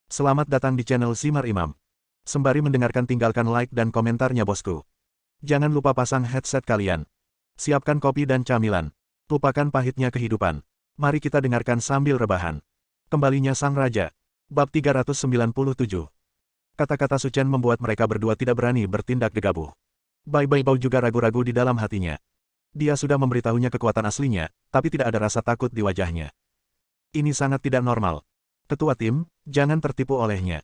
Selamat datang di channel Simar Imam. Sembari mendengarkan tinggalkan like dan komentarnya bosku. Jangan lupa pasang headset kalian. Siapkan kopi dan camilan. Lupakan pahitnya kehidupan. Mari kita dengarkan sambil rebahan. Kembalinya Sang Raja. Bab 397. Kata-kata Su Chen membuat mereka berdua tidak berani bertindak gegabah. Bai Bai Bao juga ragu-ragu di dalam hatinya. Dia sudah memberitahunya kekuatan aslinya, tapi tidak ada rasa takut di wajahnya. Ini sangat tidak normal. Ketua tim, jangan tertipu olehnya.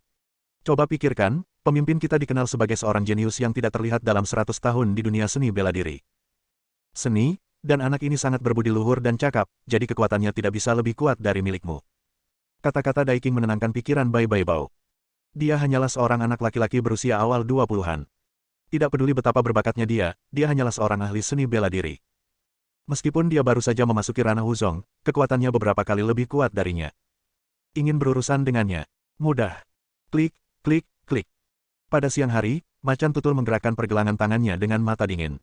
Coba pikirkan, pemimpin kita dikenal sebagai seorang jenius yang tidak terlihat dalam 100 tahun di dunia seni bela diri. Seni, dan anak ini sangat berbudi luhur dan cakap, jadi kekuatannya tidak bisa lebih kuat dari milikmu. Kata-kata Dai Qing menenangkan pikiran Bai Bai Bao. Dia hanyalah seorang anak laki-laki berusia awal 20-an. Tidak peduli betapa berbakatnya dia hanyalah seorang ahli seni bela diri. Meskipun dia baru saja memasuki ranah Wuzong, kekuatannya beberapa kali lebih kuat darinya. Ingin berurusan dengannya. Mudah. Klik, klik, klik. Pada siang hari, Macan Tutul menggerakkan pergelangan tangannya dengan mata dingin.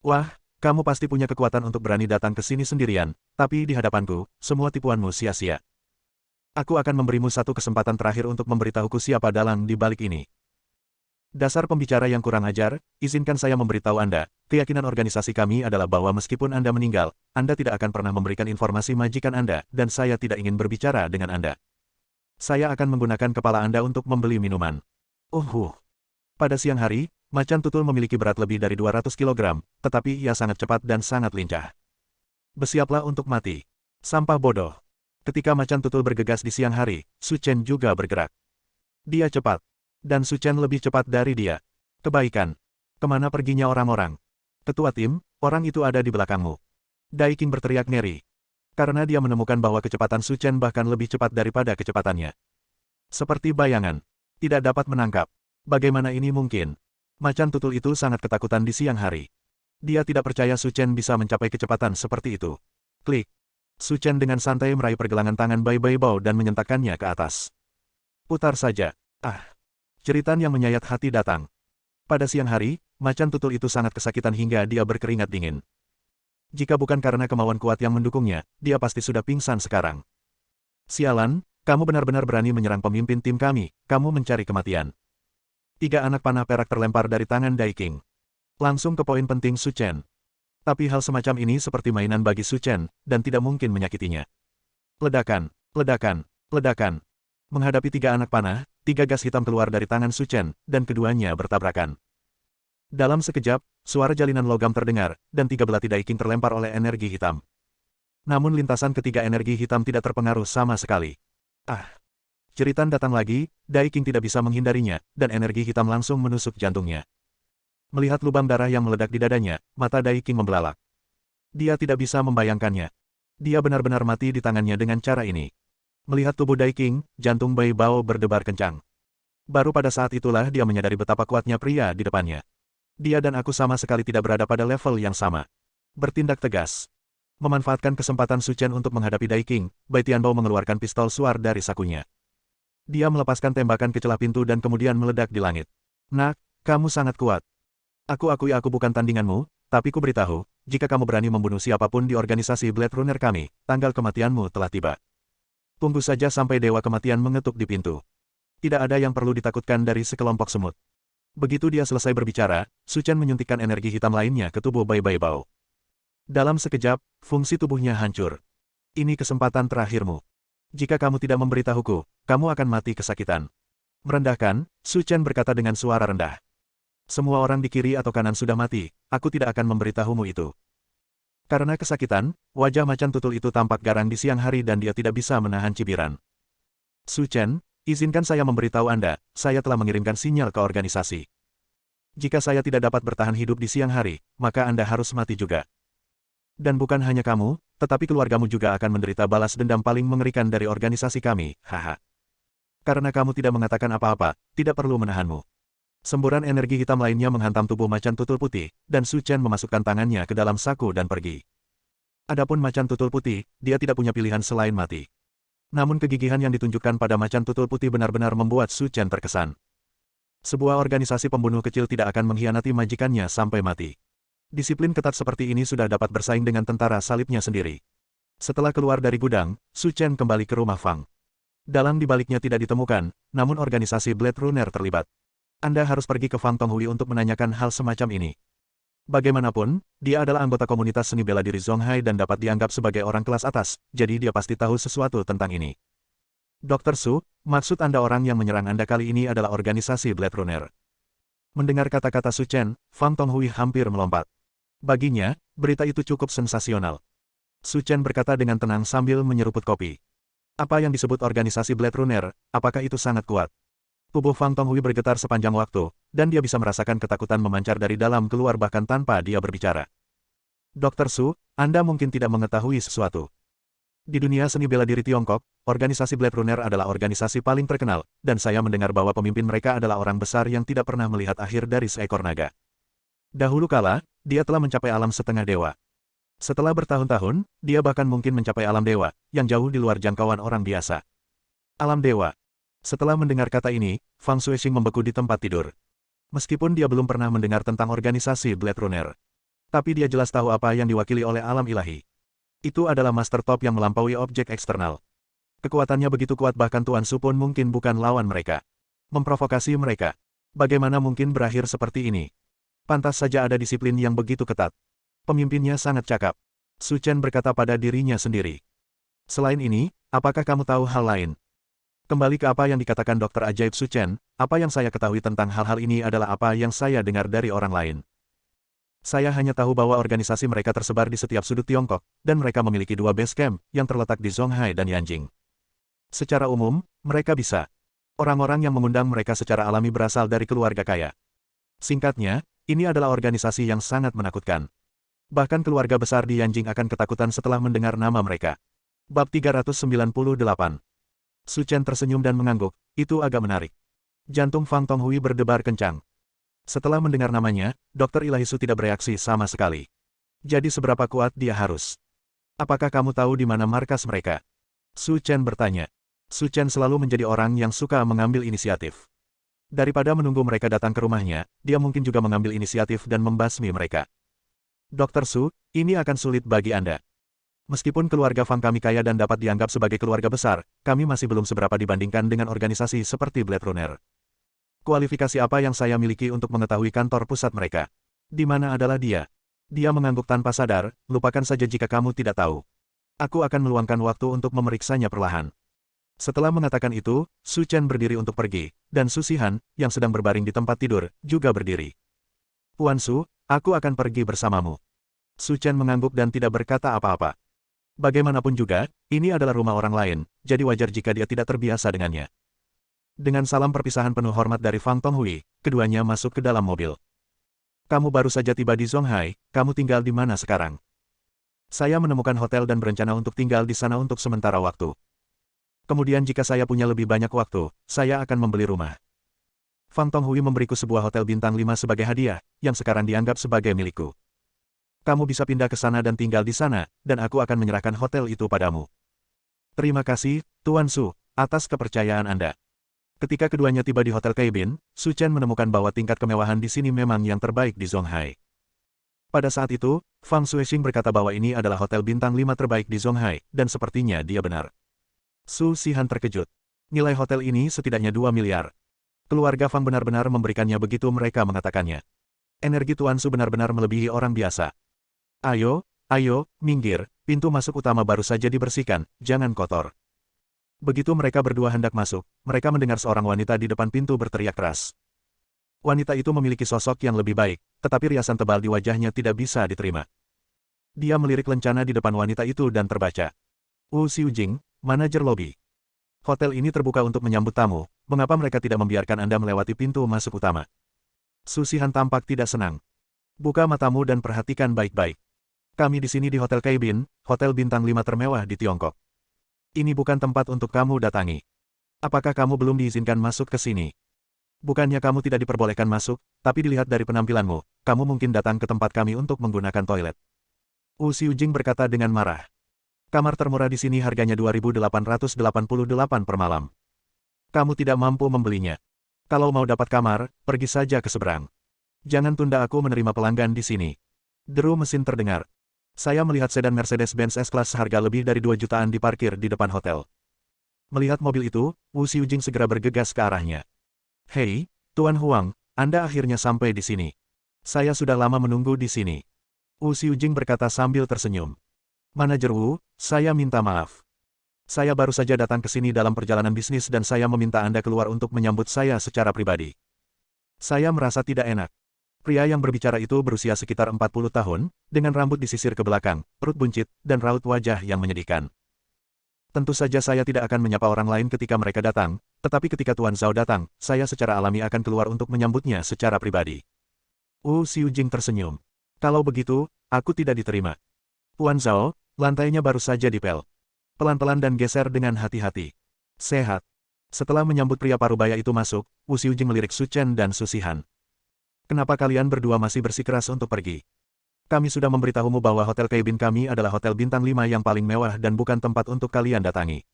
Wah, kamu pasti punya kekuatan untuk berani datang ke sini sendirian, tapi di hadapanku, semua tipuanmu sia-sia. Aku akan memberimu satu kesempatan terakhir untuk memberitahuku siapa dalang di balik ini. Dasar pembicara yang kurang ajar, izinkan saya memberitahu Anda, keyakinan organisasi kami adalah bahwa meskipun Anda meninggal, Anda tidak akan pernah memberikan informasi majikan Anda, dan saya tidak ingin berbicara dengan Anda. Saya akan menggunakan kepala Anda untuk membeli minuman. Pada siang hari, Macan Tutul memiliki berat lebih dari 200 kg, tetapi ia sangat cepat dan sangat lincah. Bersiaplah untuk mati. Sampah bodoh. Ketika Macan Tutul bergegas di siang hari, Su Chen juga bergerak. Dia cepat. Dan Su Chen lebih cepat dari dia. Kebaikan. Kemana perginya orang-orang? Ketua tim, orang itu ada di belakangmu. Dai Qing berteriak ngeri. Karena dia menemukan bahwa kecepatan Su Chen bahkan lebih cepat daripada kecepatannya. Seperti bayangan. Tidak dapat menangkap. Bagaimana ini mungkin? Macan Tutul itu sangat ketakutan di siang hari. Dia tidak percaya Su Chen bisa mencapai kecepatan seperti itu. Klik. Su Chen dengan santai meraih pergelangan tangan Bai Bai Bao dan menyentakkannya ke atas. Putar saja. Jeritan yang menyayat hati datang. Pada siang hari, Macan Tutul itu sangat kesakitan hingga dia berkeringat dingin. Jika bukan karena kemauan kuat yang mendukungnya, dia pasti sudah pingsan sekarang. Sialan, kamu benar-benar berani menyerang pemimpin tim kami, kamu mencari kematian. 3 anak panah perak terlempar dari tangan Dai Qing. Langsung ke poin penting Su Chen. Tapi hal semacam ini seperti mainan bagi Su Chen, dan tidak mungkin menyakitinya. Ledakan, ledakan, ledakan. Menghadapi 3 anak panah, 3 gas hitam keluar dari tangan Su Chen, dan keduanya bertabrakan. Dalam sekejap, suara jalinan logam terdengar, dan 3 belati Dai Qing terlempar oleh energi hitam. Namun lintasan ketiga energi hitam tidak terpengaruh sama sekali. Jeritan datang lagi, Dai Qing tidak bisa menghindarinya, dan energi hitam langsung menusuk jantungnya. Melihat lubang darah yang meledak di dadanya, mata Dai Qing membelalak. Dia tidak bisa membayangkannya. Dia benar-benar mati di tangannya dengan cara ini. Melihat tubuh Dai Qing, jantung Bai Bao berdebar kencang. Baru pada saat itulah dia menyadari betapa kuatnya pria di depannya. Dia dan aku sama sekali tidak berada pada level yang sama. Bertindak tegas. Memanfaatkan kesempatan Su Chen untuk menghadapi Dai Qing, Bai Tianbao mengeluarkan pistol suar dari sakunya. Dia melepaskan tembakan ke celah pintu dan kemudian meledak di langit. Nak, kamu sangat kuat. Aku akui aku bukan tandinganmu, tapi ku beritahu, jika kamu berani membunuh siapapun di organisasi Blade Runner kami, tanggal kematianmu telah tiba. Tunggu saja sampai Dewa Kematian mengetuk di pintu. Tidak ada yang perlu ditakutkan dari sekelompok semut. Begitu dia selesai berbicara, Su Chen menyuntikkan energi hitam lainnya ke tubuh Bai Bai Bao. Dalam sekejap, fungsi tubuhnya hancur. Ini kesempatan terakhirmu. Jika kamu tidak memberitahuku, kamu akan mati kesakitan. Merendahkan, Su Chen berkata dengan suara rendah. Semua orang di kiri atau kanan sudah mati, aku tidak akan memberitahumu itu. Karena kesakitan, wajah Macan Tutul itu tampak garang di siang hari dan dia tidak bisa menahan cibiran. Su Chen, izinkan saya memberitahu Anda, saya telah mengirimkan sinyal ke organisasi. Jika saya tidak dapat bertahan hidup di siang hari, maka Anda harus mati juga. Dan bukan hanya kamu, tetapi keluargamu juga akan menderita balas dendam paling mengerikan dari organisasi kami, haha. Karena kamu tidak mengatakan apa-apa, tidak perlu menahanmu. Semburan energi hitam lainnya menghantam tubuh Macan Tutul Putih, dan Su Chen memasukkan tangannya ke dalam saku dan pergi. Adapun Macan Tutul Putih, dia tidak punya pilihan selain mati. Namun kegigihan yang ditunjukkan pada Macan Tutul Putih benar-benar membuat Su Chen terkesan. Sebuah organisasi pembunuh kecil tidak akan mengkhianati majikannya sampai mati. Disiplin ketat seperti ini sudah dapat bersaing dengan tentara salibnya sendiri. Setelah keluar dari gudang, Su Chen kembali ke rumah Fang. Dalang di baliknya tidak ditemukan, namun organisasi Blade Runner terlibat. Anda harus pergi ke Fang Tonghui untuk menanyakan hal semacam ini. Bagaimanapun, dia adalah anggota komunitas seni bela diri Zonghai dan dapat dianggap sebagai orang kelas atas, jadi dia pasti tahu sesuatu tentang ini. Dr. Su, maksud Anda orang yang menyerang Anda kali ini adalah organisasi Blade Runner. Mendengar kata-kata Su Chen, Fang Tonghui hampir melompat. Baginya, berita itu cukup sensasional. Su Chen berkata dengan tenang sambil menyeruput kopi. Apa yang disebut organisasi Blade Runner, apakah itu sangat kuat? Tubuh Fang Tonghui bergetar sepanjang waktu, dan dia bisa merasakan ketakutan memancar dari dalam keluar bahkan tanpa dia berbicara. Dr. Su, Anda mungkin tidak mengetahui sesuatu. Di dunia seni bela diri Tiongkok, organisasi Blade Runner adalah organisasi paling terkenal, dan saya mendengar bahwa pemimpin mereka adalah orang besar yang tidak pernah melihat akhir dari seekor naga. Dahulu kala, dia telah mencapai alam setengah dewa. Setelah bertahun-tahun, dia bahkan mungkin mencapai alam dewa, yang jauh di luar jangkauan orang biasa. Alam dewa. Setelah mendengar kata ini, Fang Xuexing membeku di tempat tidur. Meskipun dia belum pernah mendengar tentang organisasi Blade Runner. Tapi dia jelas tahu apa yang diwakili oleh alam ilahi. Itu adalah Master Top yang melampaui objek eksternal. Kekuatannya begitu kuat bahkan Tuan Su pun mungkin bukan lawan mereka. Memprovokasi mereka. Bagaimana mungkin berakhir seperti ini? Pantas saja ada disiplin yang begitu ketat. Pemimpinnya sangat cakap. Su Chen berkata pada dirinya sendiri. Selain ini, apakah kamu tahu hal lain? Kembali ke apa yang dikatakan Dokter Ajaib Su Chen, apa yang saya ketahui tentang hal-hal ini adalah apa yang saya dengar dari orang lain. Saya hanya tahu bahwa organisasi mereka tersebar di setiap sudut Tiongkok, dan mereka memiliki dua base camp, yang terletak di Zonghai dan Yanjing. Secara umum, mereka bisa. Orang-orang yang mengundang mereka secara alami berasal dari keluarga kaya. Singkatnya, ini adalah organisasi yang sangat menakutkan. Bahkan keluarga besar di Yanjing akan ketakutan setelah mendengar nama mereka. Bab 398. Su Chen tersenyum dan mengangguk, itu agak menarik. Jantung Fang Tonghui berdebar kencang. Setelah mendengar namanya, Dr. Ilahi Su tidak bereaksi sama sekali. Jadi seberapa kuat dia harus? Apakah kamu tahu di mana markas mereka? Su Chen bertanya. Su Chen selalu menjadi orang yang suka mengambil inisiatif. Daripada menunggu mereka datang ke rumahnya, dia mungkin juga mengambil inisiatif dan membasmi mereka. Dr. Su, ini akan sulit bagi Anda. Meskipun keluarga Fang kami kaya dan dapat dianggap sebagai keluarga besar, kami masih belum seberapa dibandingkan dengan organisasi seperti Blade Runner. Kualifikasi apa yang saya miliki untuk mengetahui kantor pusat mereka? Di mana adalah dia? Dia mengangguk tanpa sadar, lupakan saja jika kamu tidak tahu. Aku akan meluangkan waktu untuk memeriksanya perlahan. Setelah mengatakan itu, Su Chen berdiri untuk pergi, dan Su Xihan, yang sedang berbaring di tempat tidur, juga berdiri. Tuan Su, aku akan pergi bersamamu. Su Chen mengangguk dan tidak berkata apa-apa. Bagaimanapun juga, ini adalah rumah orang lain, jadi wajar jika dia tidak terbiasa dengannya. Dengan salam perpisahan penuh hormat dari Fang Tonghui, keduanya masuk ke dalam mobil. Kamu baru saja tiba di Zonghai, kamu tinggal di mana sekarang? Saya menemukan hotel dan berencana untuk tinggal di sana untuk sementara waktu. Kemudian jika saya punya lebih banyak waktu, saya akan membeli rumah. Fang Tonghui memberiku sebuah hotel bintang 5 sebagai hadiah, yang sekarang dianggap sebagai milikku. Kamu bisa pindah ke sana dan tinggal di sana, dan aku akan menyerahkan hotel itu padamu. Terima kasih, Tuan Su, atas kepercayaan Anda. Ketika keduanya tiba di Hotel Kaibin, Su Chen menemukan bahwa tingkat kemewahan di sini memang yang terbaik di Zonghai. Pada saat itu, Fang Xuexing berkata bahwa ini adalah hotel bintang 5 terbaik di Zonghai, dan sepertinya dia benar. Su Xihan terkejut. Nilai hotel ini setidaknya 2 miliar. Keluarga Fang benar-benar memberikannya begitu mereka mengatakannya. Energi Tuan Su benar-benar melebihi orang biasa. Ayo, minggir, pintu masuk utama baru saja dibersihkan, jangan kotor. Begitu mereka berdua hendak masuk, mereka mendengar seorang wanita di depan pintu berteriak keras. Wanita itu memiliki sosok yang lebih baik, tetapi riasan tebal di wajahnya tidak bisa diterima. Dia melirik lencana di depan wanita itu dan terbaca. Wu Xiujing, manajer lobi. Hotel ini terbuka untuk menyambut tamu, mengapa mereka tidak membiarkan Anda melewati pintu masuk utama? Su Xihan tampak tidak senang. Buka matamu dan perhatikan baik-baik. Kami di sini di Hotel Kaibin, hotel bintang 5 termewah di Tiongkok. Ini bukan tempat untuk kamu datangi. Apakah kamu belum diizinkan masuk ke sini? Bukannya kamu tidak diperbolehkan masuk, tapi dilihat dari penampilanmu, kamu mungkin datang ke tempat kami untuk menggunakan toilet. Wu Xiujing berkata dengan marah. Kamar termurah di sini harganya 2.888 per malam. Kamu tidak mampu membelinya. Kalau mau dapat kamar, pergi saja ke seberang. Jangan tunda aku menerima pelanggan di sini. Deru mesin terdengar. Saya melihat sedan Mercedes-Benz S-Class seharga lebih dari 2 jutaan diparkir di depan hotel. Melihat mobil itu, Wu Xiujing segera bergegas ke arahnya. Hei, Tuan Huang, Anda akhirnya sampai di sini. Saya sudah lama menunggu di sini. Wu Xiujing berkata sambil tersenyum. Manajer Wu, saya minta maaf. Saya baru saja datang ke sini dalam perjalanan bisnis dan saya meminta Anda keluar untuk menyambut saya secara pribadi. Saya merasa tidak enak. Pria yang berbicara itu berusia sekitar 40 tahun, dengan rambut disisir ke belakang, perut buncit, dan raut wajah yang menyedihkan. Tentu saja saya tidak akan menyapa orang lain ketika mereka datang, tetapi ketika Tuan Zhao datang, saya secara alami akan keluar untuk menyambutnya secara pribadi. Wu Xiujing tersenyum. Kalau begitu, aku tidak diterima. Tuan Zhao, lantainya baru saja dipel. Pelan-pelan dan geser dengan hati-hati. Sehat. Setelah menyambut pria parubaya itu masuk, Wu Xiujing melirik Su Chen dan Su Sihan. Kenapa kalian berdua masih bersikeras untuk pergi? Kami sudah memberitahumu bahwa hotel cabin kami adalah hotel bintang 5 yang paling mewah dan bukan tempat untuk kalian datangi.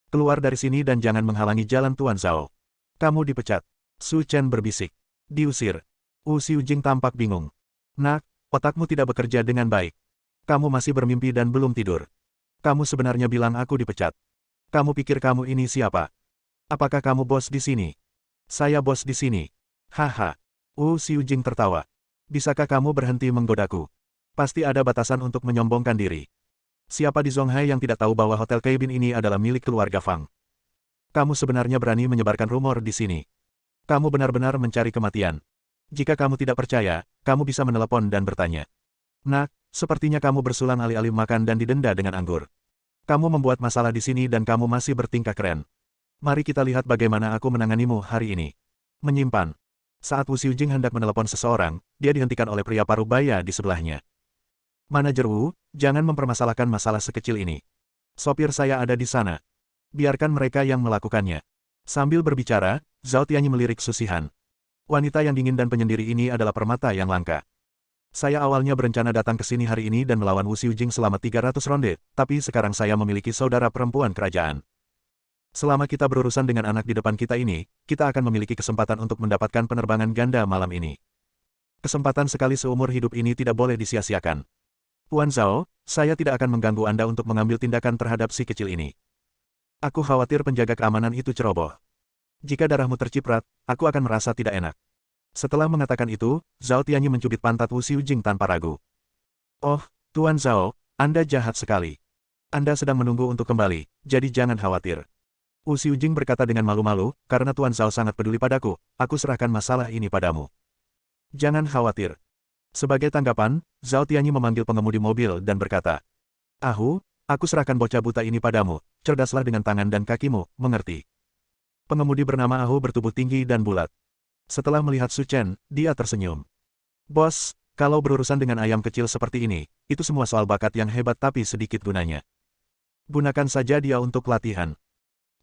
Keluar dari sini dan jangan menghalangi jalan Tuan Zhao. Kamu dipecat. Su Chen berbisik. Diusir. Wu Xiujing tampak bingung. Nak, otakmu tidak bekerja dengan baik. Kamu masih bermimpi dan belum tidur. Kamu sebenarnya bilang aku dipecat. Kamu pikir kamu ini siapa? Apakah kamu bos di sini? Saya bos di sini. Haha. Wu Xiujing tertawa. Bisakah kamu berhenti menggodaku? Pasti ada batasan untuk menyombongkan diri. Siapa di Zonghai yang tidak tahu bahwa hotel cabin ini adalah milik keluarga Fang? Kamu sebenarnya berani menyebarkan rumor di sini. Kamu benar-benar mencari kematian. Jika kamu tidak percaya, kamu bisa menelepon dan bertanya. Nak, sepertinya kamu bersulang alih-alih makan dan didenda dengan anggur. Kamu membuat masalah di sini dan kamu masih bertingkah keren. Mari kita lihat bagaimana aku menanganimu hari ini. Menyimpan. Saat Wu Xiujing hendak menelepon seseorang, dia dihentikan oleh pria parubaya di sebelahnya. Manajer Wu, jangan mempermasalahkan masalah sekecil ini. Sopir saya ada di sana. Biarkan mereka yang melakukannya. Sambil berbicara, Zhao Tianyi melirik Su Sihan. Wanita yang dingin dan penyendiri ini adalah permata yang langka. Saya awalnya berencana datang ke sini hari ini dan melawan Wu Xiujing selama 300 ronde, tapi sekarang saya memiliki saudara perempuan kerajaan. Selama kita berurusan dengan anak di depan kita ini, kita akan memiliki kesempatan untuk mendapatkan penerbangan ganda malam ini. Kesempatan sekali seumur hidup ini tidak boleh disia-siakan. Tuan Zhao, saya tidak akan mengganggu Anda untuk mengambil tindakan terhadap si kecil ini. Aku khawatir penjaga keamanan itu ceroboh. Jika darahmu terciprat, aku akan merasa tidak enak. Setelah mengatakan itu, Zhao Tianyi mencubit pantat Wu Xiujing tanpa ragu. Oh, Tuan Zhao, Anda jahat sekali. Anda sedang menunggu untuk kembali, jadi jangan khawatir. Wu Xiujing berkata dengan malu-malu, karena Tuan Zhao sangat peduli padaku, aku serahkan masalah ini padamu. Jangan khawatir. Sebagai tanggapan, Zhao Tianyi memanggil pengemudi mobil dan berkata, Ahu, aku serahkan bocah buta ini padamu, cerdaslah dengan tangan dan kakimu, mengerti? Pengemudi bernama Ahu bertubuh tinggi dan bulat. Setelah melihat Su Chen, dia tersenyum. Bos, kalau berurusan dengan ayam kecil seperti ini, itu semua soal bakat yang hebat tapi sedikit gunanya. Gunakan saja dia untuk latihan.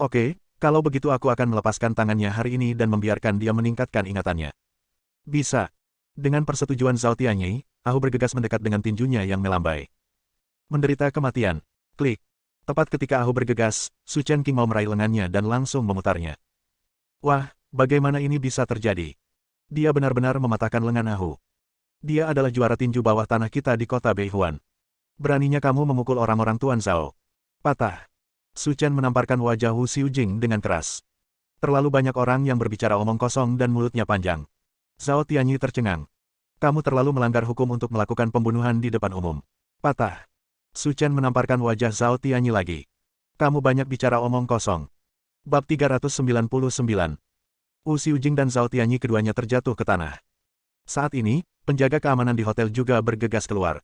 Oke, kalau begitu aku akan melepaskan tangannya hari ini dan membiarkan dia meningkatkan ingatannya. Bisa. Dengan persetujuan Zhao Tianyi, Ahu bergegas mendekat dengan tinjunya yang melambai. Menderita kematian. Klik. Tepat ketika Ahu bergegas, Su Chen King mau meraih lengannya dan langsung memutarnya. Wah, bagaimana ini bisa terjadi? Dia benar-benar mematahkan lengan Ahu. Dia adalah juara tinju bawah tanah kita di kota Beihuan. Beraninya kamu memukul orang-orang Tuan Zhao. Patah. Su Chen menamparkan wajah Wu Xiujing dengan keras. Terlalu banyak orang yang berbicara omong kosong dan mulutnya panjang. Zhao Tianyi tercengang. Kamu terlalu melanggar hukum untuk melakukan pembunuhan di depan umum. Patah. Su Chen menamparkan wajah Zhao Tianyi lagi. Kamu banyak bicara omong kosong. Bab 399. Wu Xiujing dan Zhao Tianyi keduanya terjatuh ke tanah. Saat ini, penjaga keamanan di hotel juga bergegas keluar.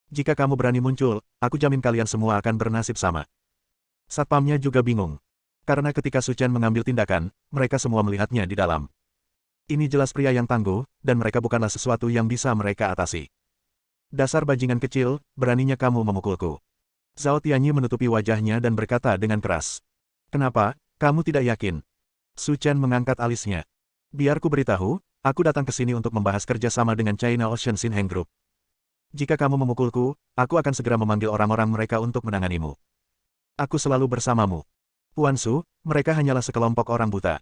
Jika kamu berani muncul, aku jamin kalian semua akan bernasib sama. Satpamnya juga bingung. Karena ketika Su Chen mengambil tindakan, mereka semua melihatnya di dalam. Ini jelas pria yang tangguh, dan mereka bukanlah sesuatu yang bisa mereka atasi. Dasar bajingan kecil, beraninya kamu memukulku. Zhao Tianyi menutupi wajahnya dan berkata dengan keras. Kenapa, kamu tidak yakin? Su Chen mengangkat alisnya. Biar ku beritahu, aku datang ke sini untuk membahas kerjasama dengan China Ocean Xinheng Group. Jika kamu memukulku, aku akan segera memanggil orang-orang mereka untuk menanganimu. Aku selalu bersamamu. Puan Su, mereka hanyalah sekelompok orang buta.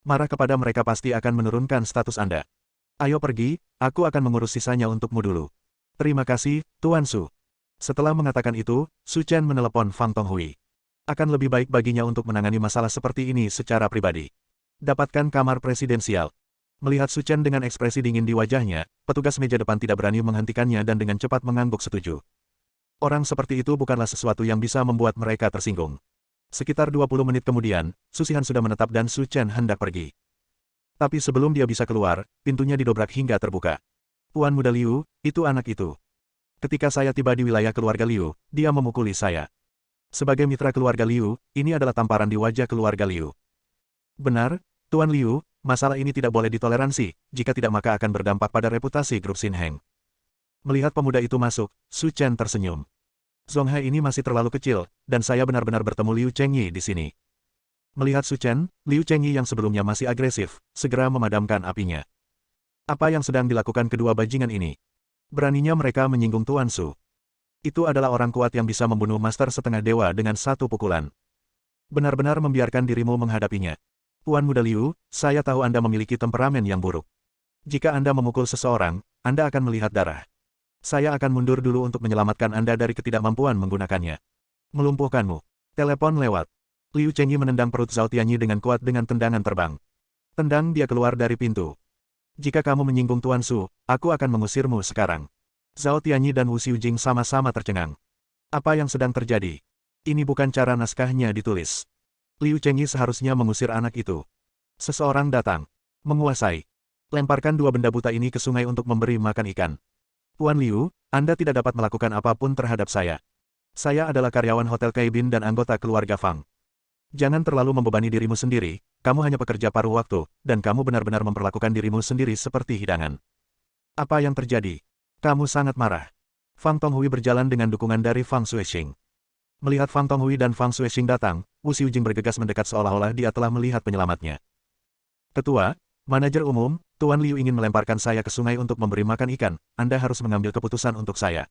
Marah kepada mereka pasti akan menurunkan status Anda. Ayo pergi, aku akan mengurus sisanya untukmu dulu. Terima kasih, Tuan Su. Setelah mengatakan itu, Su Chen menelepon Fang Tonghui. Akan lebih baik baginya untuk menangani masalah seperti ini secara pribadi. Dapatkan kamar presidensial. Melihat Su Chen dengan ekspresi dingin di wajahnya, petugas meja depan tidak berani menghentikannya dan dengan cepat mengangguk setuju. Orang seperti itu bukanlah sesuatu yang bisa membuat mereka tersinggung. Sekitar 20 menit kemudian, Su Shihan sudah menetap dan Su Chen hendak pergi. Tapi sebelum dia bisa keluar, pintunya didobrak hingga terbuka. Tuan Muda Liu, itu anak itu. Ketika saya tiba di wilayah keluarga Liu, dia memukuli saya. Sebagai mitra keluarga Liu, ini adalah tamparan di wajah keluarga Liu. Benar, Tuan Liu, masalah ini tidak boleh ditoleransi, jika tidak maka akan berdampak pada reputasi grup Xin Heng. Melihat pemuda itu masuk, Su Chen tersenyum. Zhong Hai ini masih terlalu kecil, dan saya benar-benar bertemu Liu Chengyi di sini. Melihat Su Chen, Liu Chengyi yang sebelumnya masih agresif, segera memadamkan apinya. Apa yang sedang dilakukan kedua bajingan ini? Beraninya mereka menyinggung Tuan Su. Itu adalah orang kuat yang bisa membunuh master setengah dewa dengan satu pukulan. Benar-benar membiarkan dirimu menghadapinya. Tuan Muda Liu, saya tahu Anda memiliki temperamen yang buruk. Jika Anda memukul seseorang, Anda akan melihat darah. Saya akan mundur dulu untuk menyelamatkan Anda dari ketidakmampuan menggunakannya. Melumpuhkanmu. Telepon lewat. Liu Chengyi menendang perut Zhao Tianyi dengan kuat dengan tendangan terbang. Tendang dia keluar dari pintu. Jika kamu menyinggung Tuan Su, aku akan mengusirmu sekarang. Zhao Tianyi dan Wu Xiujing sama-sama tercengang. Apa yang sedang terjadi? Ini bukan cara naskahnya ditulis. Liu Chengyi seharusnya mengusir anak itu. Seseorang datang. Menguasai. Lemparkan dua benda buta ini ke sungai untuk memberi makan ikan. Tuan Liu, Anda tidak dapat melakukan apapun terhadap saya. Saya adalah karyawan Hotel Kaibin dan anggota keluarga Fang. Jangan terlalu membebani dirimu sendiri, kamu hanya pekerja paruh waktu, dan kamu benar-benar memperlakukan dirimu sendiri seperti hidangan. Apa yang terjadi? Kamu sangat marah. Fang Tonghui berjalan dengan dukungan dari Fang Xuexing. Melihat Fang Tonghui dan Fang Xuexing datang, Wu Xiujing bergegas mendekat seolah-olah dia telah melihat penyelamatnya. Ketua, manajer umum, Tuan Liu ingin melemparkan saya ke sungai untuk memberi makan ikan, Anda harus mengambil keputusan untuk saya.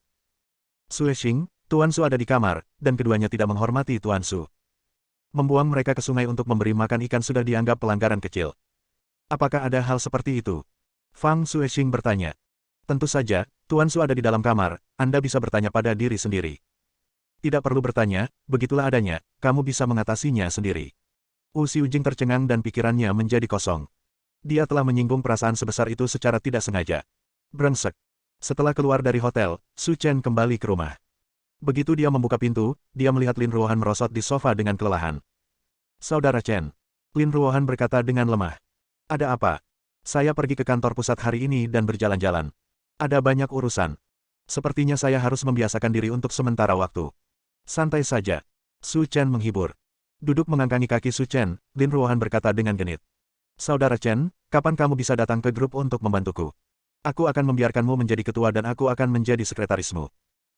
Xuexing, Tuan Su ada di kamar, dan keduanya tidak menghormati Tuan Su. Membuang mereka ke sungai untuk memberi makan ikan sudah dianggap pelanggaran kecil. Apakah ada hal seperti itu? Fang Xuexing bertanya. Tentu saja, Tuan Su ada di dalam kamar, Anda bisa bertanya pada diri sendiri. Tidak perlu bertanya, begitulah adanya, kamu bisa mengatasinya sendiri. Wu Xiujing tercengang dan pikirannya menjadi kosong. Dia telah menyinggung perasaan sebesar itu secara tidak sengaja. Brengsek. Setelah keluar dari hotel, Su Chen kembali ke rumah. Begitu dia membuka pintu, dia melihat Lin Ruohan merosot di sofa dengan kelelahan. Saudara Chen. Lin Ruohan berkata dengan lemah. Ada apa? Saya pergi ke kantor pusat hari ini dan berjalan-jalan. Ada banyak urusan. Sepertinya saya harus membiasakan diri untuk sementara waktu. Santai saja. Su Chen menghibur. Duduk mengangkangi kaki Su Chen, Lin Ruohan berkata dengan genit. Saudara Chen, kapan kamu bisa datang ke grup untuk membantuku? Aku akan membiarkanmu menjadi ketua dan aku akan menjadi sekretarismu.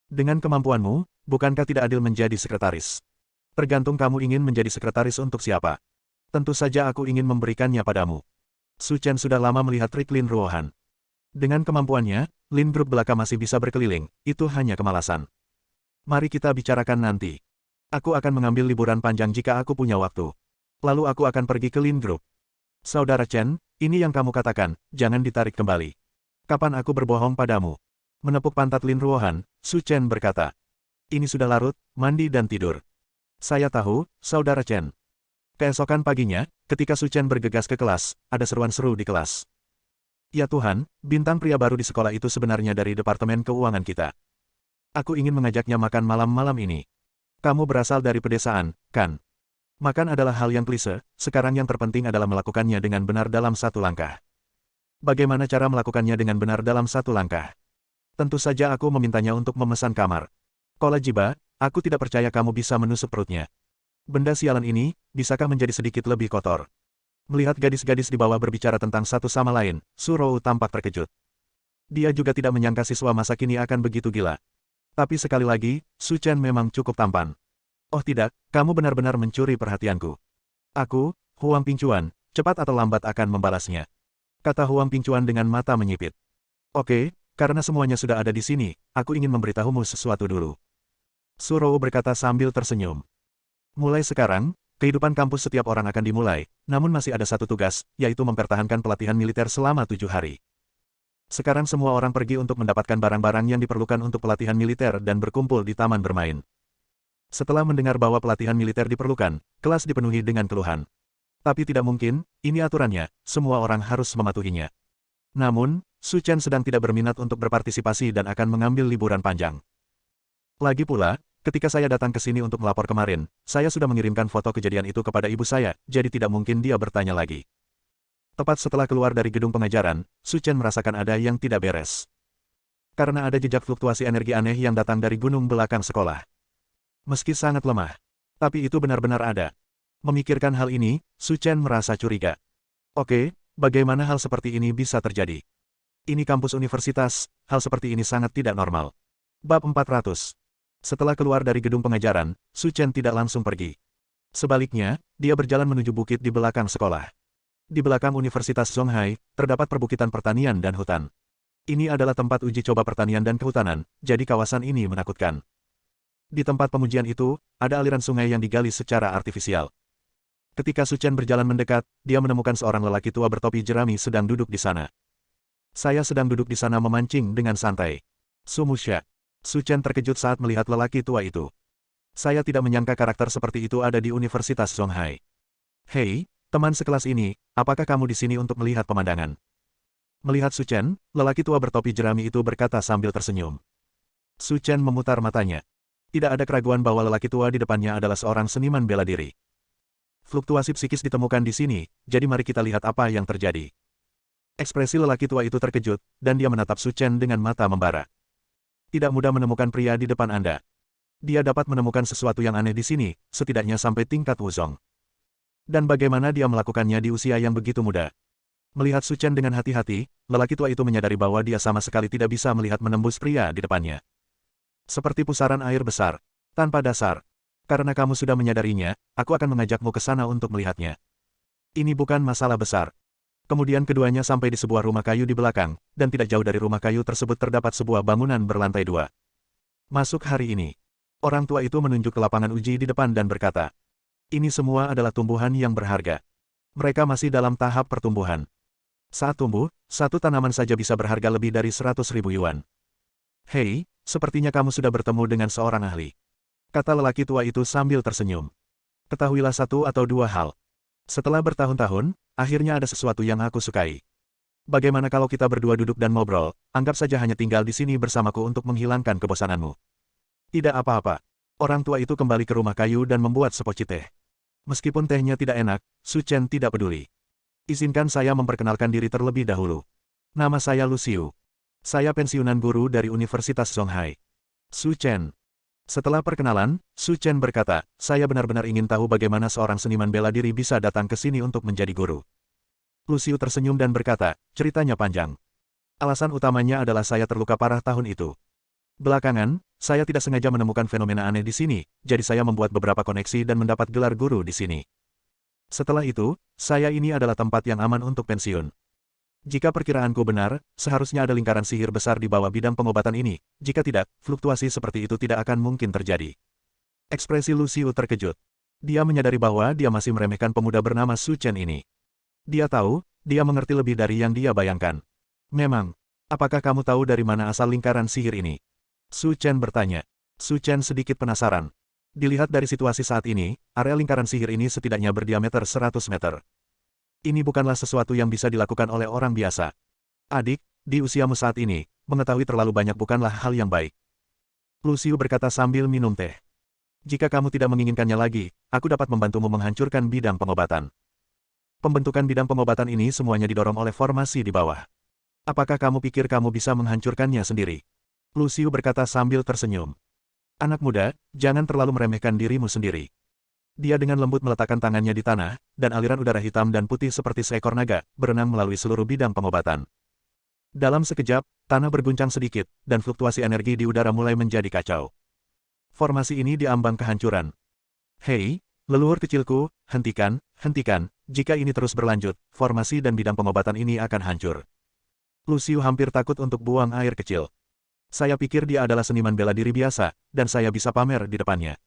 Dengan kemampuanmu, bukankah tidak adil menjadi sekretaris? Tergantung kamu ingin menjadi sekretaris untuk siapa. Tentu saja aku ingin memberikannya padamu. Su Chen sudah lama melihat trik Lin Ruohan. Dengan kemampuannya, Lin Group belaka masih bisa berkeliling, itu hanya kemalasan. Mari kita bicarakan nanti. Aku akan mengambil liburan panjang jika aku punya waktu. Lalu aku akan pergi ke Lin Group. Saudara Chen, ini yang kamu katakan, jangan ditarik kembali. Kapan aku berbohong padamu? Menepuk pantat Lin Ruohan, Su Chen berkata. Ini sudah larut, mandi dan tidur. Saya tahu, Saudara Chen. Keesokan paginya, ketika Su Chen bergegas ke kelas, ada seruan seru di kelas. Ya Tuhan, bintang pria baru di sekolah itu sebenarnya dari Departemen Keuangan kita. Aku ingin mengajaknya makan malam-malam ini. Kamu berasal dari pedesaan, kan? Makan adalah hal yang klise, sekarang yang terpenting adalah melakukannya dengan benar dalam satu langkah. Bagaimana cara melakukannya dengan benar dalam satu langkah? Tentu saja aku memintanya untuk memesan kamar. Kolajiba, aku tidak percaya kamu bisa menusuk perutnya. Benda sialan ini, bisakah menjadi sedikit lebih kotor? Melihat gadis-gadis di bawah berbicara tentang satu sama lain, Su Rou tampak terkejut. Dia juga tidak menyangka siswa masa kini akan begitu gila. Tapi sekali lagi, Su Chen memang cukup tampan. Oh tidak, kamu benar-benar mencuri perhatianku. Aku, Huang Pingcuan, cepat atau lambat akan membalasnya. Kata Huang Pingcuan dengan mata menyipit. Oke, karena semuanya sudah ada di sini, aku ingin memberitahumu sesuatu dulu. Su Rou berkata sambil tersenyum. Mulai sekarang, kehidupan kampus setiap orang akan dimulai, namun masih ada satu tugas, yaitu mempertahankan pelatihan militer selama 7 hari. Sekarang semua orang pergi untuk mendapatkan barang-barang yang diperlukan untuk pelatihan militer dan berkumpul di taman bermain. Setelah mendengar bahwa pelatihan militer diperlukan, kelas dipenuhi dengan keluhan. Tapi tidak mungkin, ini aturannya, semua orang harus mematuhinya. Namun, Su Chen sedang tidak berminat untuk berpartisipasi dan akan mengambil liburan panjang. Lagi pula, ketika saya datang ke sini untuk melapor kemarin, saya sudah mengirimkan foto kejadian itu kepada ibu saya, jadi tidak mungkin dia bertanya lagi. Tepat setelah keluar dari gedung pengajaran, Su Chen merasakan ada yang tidak beres. Karena ada jejak fluktuasi energi aneh yang datang dari gunung belakang sekolah. Meski sangat lemah, tapi itu benar-benar ada. Memikirkan hal ini, Su Chen merasa curiga. Oke, bagaimana hal seperti ini bisa terjadi? Ini kampus universitas, hal seperti ini sangat tidak normal. Bab 400. Setelah keluar dari gedung pengajaran, Su Chen tidak langsung pergi. Sebaliknya, dia berjalan menuju bukit di belakang sekolah. Di belakang Universitas Zonghai, terdapat perbukitan pertanian dan hutan. Ini adalah tempat uji coba pertanian dan kehutanan, jadi kawasan ini menakutkan. Di tempat pengujian itu, ada aliran sungai yang digali secara artifisial. Ketika Su Chen berjalan mendekat, dia menemukan seorang lelaki tua bertopi jerami sedang duduk di sana. Saya sedang duduk di sana memancing dengan santai. Su Musha. Su Chen terkejut saat melihat lelaki tua itu. Saya tidak menyangka karakter seperti itu ada di Universitas Zonghai. Hei, teman sekelas ini, apakah kamu di sini untuk melihat pemandangan? Melihat Su Chen, lelaki tua bertopi jerami itu berkata sambil tersenyum. Su Chen memutar matanya. Tidak ada keraguan bahwa lelaki tua di depannya adalah seorang seniman bela diri. Fluktuasi psikis ditemukan di sini, jadi mari kita lihat apa yang terjadi. Ekspresi lelaki tua itu terkejut, dan dia menatap Su Chen dengan mata membara. Tidak mudah menemukan pria di depan Anda. Dia dapat menemukan sesuatu yang aneh di sini, setidaknya sampai tingkat Wuzong. Dan bagaimana dia melakukannya di usia yang begitu muda? Melihat Su Chen dengan hati-hati, lelaki tua itu menyadari bahwa dia sama sekali tidak bisa melihat menembus pria di depannya. Seperti pusaran air besar, tanpa dasar. Karena kamu sudah menyadarinya, aku akan mengajakmu ke sana untuk melihatnya. Ini bukan masalah besar. Kemudian keduanya sampai di sebuah rumah kayu di belakang, dan tidak jauh dari rumah kayu tersebut terdapat sebuah bangunan berlantai 2. Masuk hari ini. Orang tua itu menunjuk ke lapangan uji di depan dan berkata, ini semua adalah tumbuhan yang berharga. Mereka masih dalam tahap pertumbuhan. Saat tumbuh, satu tanaman saja bisa berharga lebih dari 100.000 yuan. Hei, sepertinya kamu sudah bertemu dengan seorang ahli. Kata lelaki tua itu sambil tersenyum. Ketahuilah satu atau dua hal. Setelah bertahun-tahun, akhirnya ada sesuatu yang aku sukai. Bagaimana kalau kita berdua duduk dan ngobrol, anggap saja hanya tinggal di sini bersamaku untuk menghilangkan kebosananmu. Tidak apa-apa. Orang tua itu kembali ke rumah kayu dan membuat sepoci teh. Meskipun tehnya tidak enak, Su Chen tidak peduli. Izinkan saya memperkenalkan diri terlebih dahulu. Nama saya Luciu. Saya pensiunan guru dari Universitas Zonghai. Su Chen. Setelah perkenalan, Su Chen berkata, saya benar-benar ingin tahu bagaimana seorang seniman bela diri bisa datang ke sini untuk menjadi guru. Luciu tersenyum dan berkata, ceritanya panjang. Alasan utamanya adalah saya terluka parah tahun itu. Belakangan, saya tidak sengaja menemukan fenomena aneh di sini, jadi saya membuat beberapa koneksi dan mendapat gelar guru di sini. Setelah itu, saya ini adalah tempat yang aman untuk pensiun. Jika perkiraanku benar, seharusnya ada lingkaran sihir besar di bawah bidang pengobatan ini, jika tidak, fluktuasi seperti itu tidak akan mungkin terjadi. Ekspresi Luciu terkejut. Dia menyadari bahwa dia masih meremehkan pemuda bernama Su Chen ini. Dia tahu, dia mengerti lebih dari yang dia bayangkan. Memang, apakah kamu tahu dari mana asal lingkaran sihir ini? Su Chen bertanya. Su Chen sedikit penasaran. Dilihat dari situasi saat ini, area lingkaran sihir ini setidaknya berdiameter 100 meter. Ini bukanlah sesuatu yang bisa dilakukan oleh orang biasa. Adik, di usiamu saat ini, mengetahui terlalu banyak bukanlah hal yang baik. Luciu berkata sambil minum teh. Jika kamu tidak menginginkannya lagi, aku dapat membantumu menghancurkan bidang pengobatan. Pembentukan bidang pengobatan ini semuanya didorong oleh formasi di bawah. Apakah kamu pikir kamu bisa menghancurkannya sendiri? Luciu berkata sambil tersenyum. Anak muda, jangan terlalu meremehkan dirimu sendiri. Dia dengan lembut meletakkan tangannya di tanah, dan aliran udara hitam dan putih seperti seekor naga, berenang melalui seluruh bidang pengobatan. Dalam sekejap, tanah berguncang sedikit, dan fluktuasi energi di udara mulai menjadi kacau. Formasi ini diambang kehancuran. Hei, leluhur kecilku, hentikan, jika ini terus berlanjut, formasi dan bidang pengobatan ini akan hancur. Luciu hampir takut untuk buang air kecil. Saya pikir dia adalah seniman bela diri biasa, dan saya bisa pamer di depannya.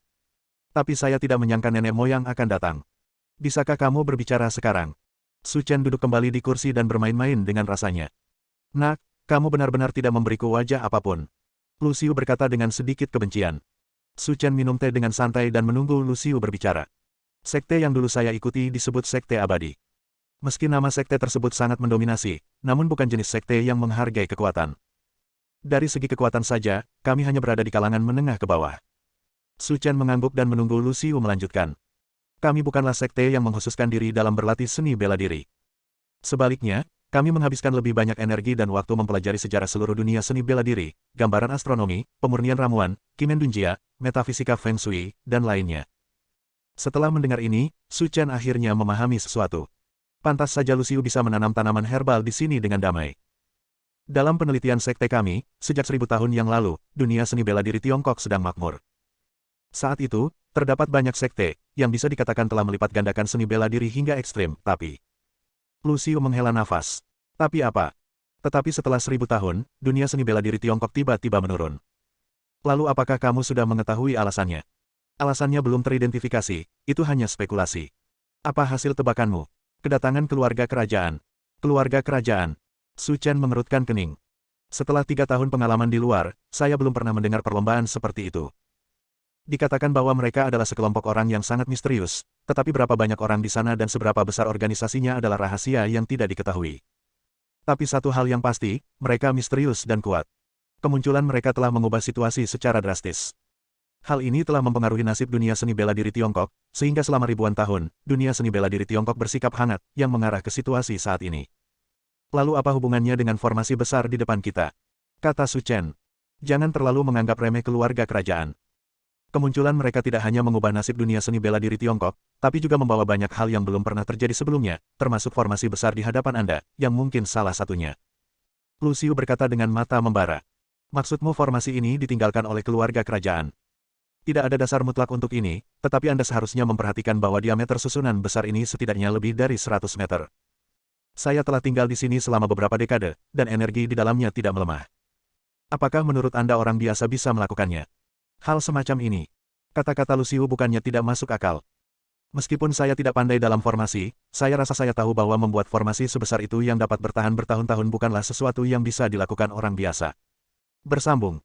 Tapi saya tidak menyangka nenek moyang akan datang. Bisakah kamu berbicara sekarang? Su Chen duduk kembali di kursi dan bermain-main dengan rasanya. Nak, kamu benar-benar tidak memberiku wajah apapun. Luciu berkata dengan sedikit kebencian. Su Chen minum teh dengan santai dan menunggu Lu Xiu berbicara. Sekte yang dulu saya ikuti disebut Sekte Abadi. Meski nama sekte tersebut sangat mendominasi, namun bukan jenis sekte yang menghargai kekuatan. Dari segi kekuatan saja, kami hanya berada di kalangan menengah ke bawah. Su Chen mengangguk dan menunggu Lu Xiu melanjutkan. Kami bukanlah sekte yang mengkhususkan diri dalam berlatih seni bela diri. Sebaliknya, kami menghabiskan lebih banyak energi dan waktu mempelajari sejarah seluruh dunia seni bela diri, gambaran astronomi, pemurnian ramuan, kimendunjia, metafisika feng shui, dan lainnya. Setelah mendengar ini, Su Chen akhirnya memahami sesuatu. Pantas saja Lu Xiu bisa menanam tanaman herbal di sini dengan damai. Dalam penelitian sekte kami, sejak 1000 tahun yang lalu, dunia seni bela diri Tiongkok sedang makmur. Saat itu, terdapat banyak sekte, yang bisa dikatakan telah melipat gandakan seni bela diri hingga ekstrim, tapi... Lu Xiu menghela nafas. Tapi apa? Tetapi setelah 1000 tahun, dunia seni bela diri Tiongkok tiba-tiba menurun. Lalu apakah kamu sudah mengetahui alasannya? Alasannya belum teridentifikasi, itu hanya spekulasi. Apa hasil tebakanmu? Kedatangan keluarga kerajaan. Keluarga kerajaan. Su Chen mengerutkan kening. Setelah 3 tahun pengalaman di luar, saya belum pernah mendengar perlombaan seperti itu. Dikatakan bahwa mereka adalah sekelompok orang yang sangat misterius, tetapi berapa banyak orang di sana dan seberapa besar organisasinya adalah rahasia yang tidak diketahui. Tapi satu hal yang pasti, mereka misterius dan kuat. Kemunculan mereka telah mengubah situasi secara drastis. Hal ini telah mempengaruhi nasib dunia seni bela diri Tiongkok, sehingga selama ribuan tahun, dunia seni bela diri Tiongkok bersikap hangat, yang mengarah ke situasi saat ini. Lalu apa hubungannya dengan formasi besar di depan kita? Kata Su Chen. Jangan terlalu menganggap remeh keluarga kerajaan. Kemunculan mereka tidak hanya mengubah nasib dunia seni bela diri Tiongkok, tapi juga membawa banyak hal yang belum pernah terjadi sebelumnya, termasuk formasi besar di hadapan Anda, yang mungkin salah satunya. Lu Xiu berkata dengan mata membara. Maksudmu formasi ini ditinggalkan oleh keluarga kerajaan? Tidak ada dasar mutlak untuk ini, tetapi Anda seharusnya memperhatikan bahwa diameter susunan besar ini setidaknya lebih dari 100 meter. Saya telah tinggal di sini selama beberapa dekade, dan energi di dalamnya tidak melemah. Apakah menurut Anda orang biasa bisa melakukannya? Hal semacam ini. Kata-kata Lu Xiu bukannya tidak masuk akal. Meskipun saya tidak pandai dalam formasi, saya rasa saya tahu bahwa membuat formasi sebesar itu yang dapat bertahan bertahun-tahun bukanlah sesuatu yang bisa dilakukan orang biasa. Bersambung.